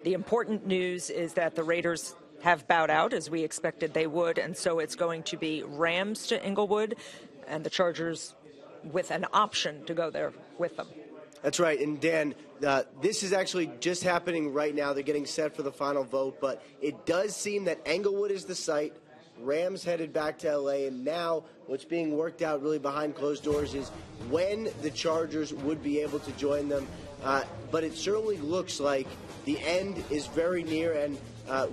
The important news is that the Raiders have bowed out, as we expected they would, and so it's going to be Rams to Inglewood and the Chargers with an option to go there with them. That's right. And Dan, this is actually just happening right now. They're getting set for the final vote, but it does seem that Englewood is the site. Rams headed back to L.A., and now what's being worked out really behind closed doors is when the Chargers would be able to join them. But it certainly looks like the end is very near, and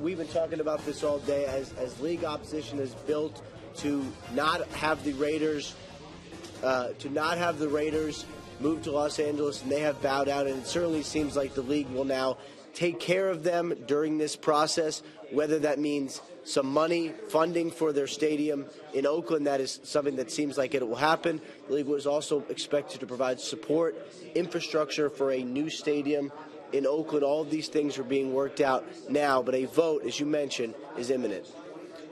we've been talking about this all day as league opposition is built to not have the Raiders move to Los Angeles, and they have bowed out, and it certainly seems like the league will now take care of them during this process, whether that means some money, funding for their stadium in Oakland. That is something that seems like it will happen. The league was also expected to provide support, infrastructure for a new stadium in Oakland. All of these things are being worked out now, but a vote, as you mentioned, is imminent.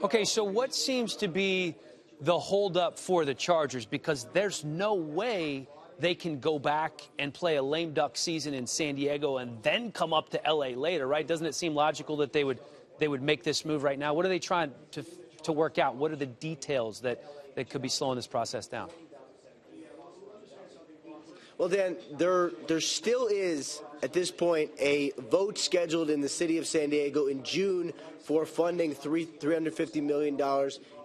Okay, so what seems to be the holdup for the Chargers? Because there's no way they can go back and play a lame duck season in San Diego and then come up to L.A. later, right? Doesn't it seem logical that they would make this move right now? What are they trying to work out? What are the details that could be slowing this process down? Well, Dan, there still is, at this point, a vote scheduled in the city of San Diego in June for funding $350 million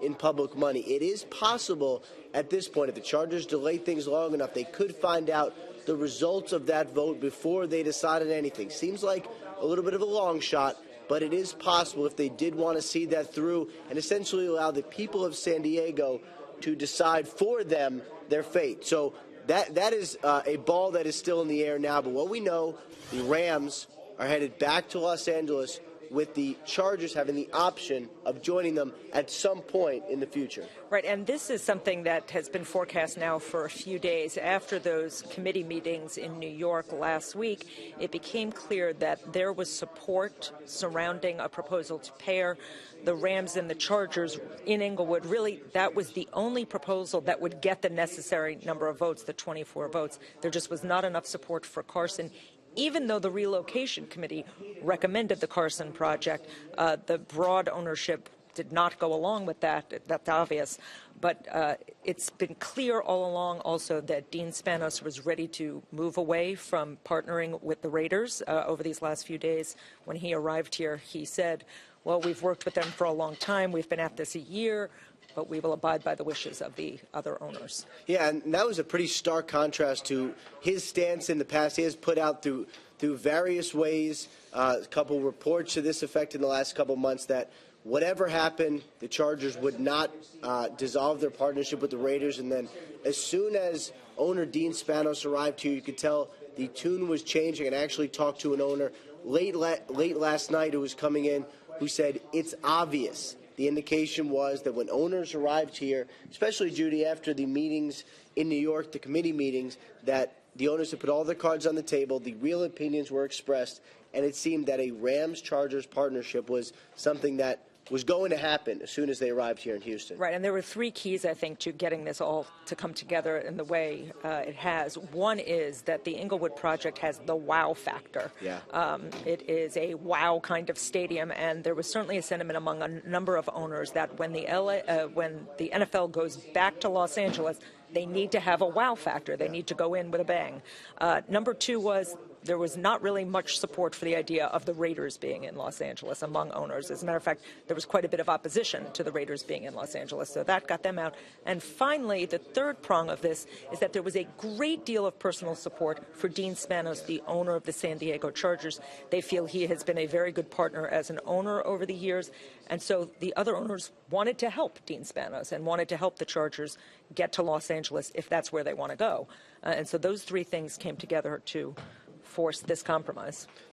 in public money. It is possible at this point, if the Chargers delay things long enough, they could find out the results of that vote before they decided anything. Seems like a little bit of a long shot, but it is possible if they did want to see that through and essentially allow the people of San Diego to decide for them their fate. So that is a ball that is still in the air now. But what we know, the Rams are headed back to Los Angeles, with the Chargers having the option of joining them at some point in the future. Right, and this is something that has been forecast now for a few days. After those committee meetings in New York last week, it became clear that there was support surrounding a proposal to pair the Rams and the Chargers in Inglewood. Really, that was the only proposal that would get the necessary number of votes, the 24 votes. There just was not enough support for Carson. Even though the relocation committee recommended the Carson project, the broad ownership did not go along with that. That's obvious. But it's been clear all along also that Dean Spanos was ready to move away from partnering with the Raiders over these last few days. When he arrived here, he said, well, we've worked with them for a long time. We've been at this a year, but we will abide by the wishes of the other owners. Yeah, and that was a pretty stark contrast to his stance in the past. He has put out through various ways, a couple reports to this effect in the last couple months, that whatever happened, the Chargers would not dissolve their partnership with the Raiders. And then as soon as owner Dean Spanos arrived here, you could tell the tune was changing. And I actually talked to an owner late last night who was coming in who said it's obvious. The indication was that when owners arrived here, especially, Judy, after the meetings in New York, the committee meetings, that the owners had put all their cards on the table, the real opinions were expressed, and it seemed that a Rams-Chargers partnership was something that was going to happen as soon as they arrived here in Houston. Right, and there were three keys, I think, to getting this all to come together in the way it has. One is that the Inglewood project has the wow factor. Yeah. It is a wow kind of stadium, and there was certainly a sentiment among a number of owners that when the NFL goes back to Los Angeles, they need to have a wow factor. They need to go in with a bang. Number two was there was not really much support for the idea of the Raiders being in Los Angeles among owners. As a matter of fact, there was quite a bit of opposition to the Raiders being in Los Angeles, so that got them out. And finally, the third prong of this is that there was a great deal of personal support for Dean Spanos, the owner of the San Diego Chargers. They feel he has been a very good partner as an owner over the years, and so the other owners wanted to help Dean Spanos and wanted to help the Chargers get to Los Angeles if that's where they want to go. And so those three things came together to force this compromise.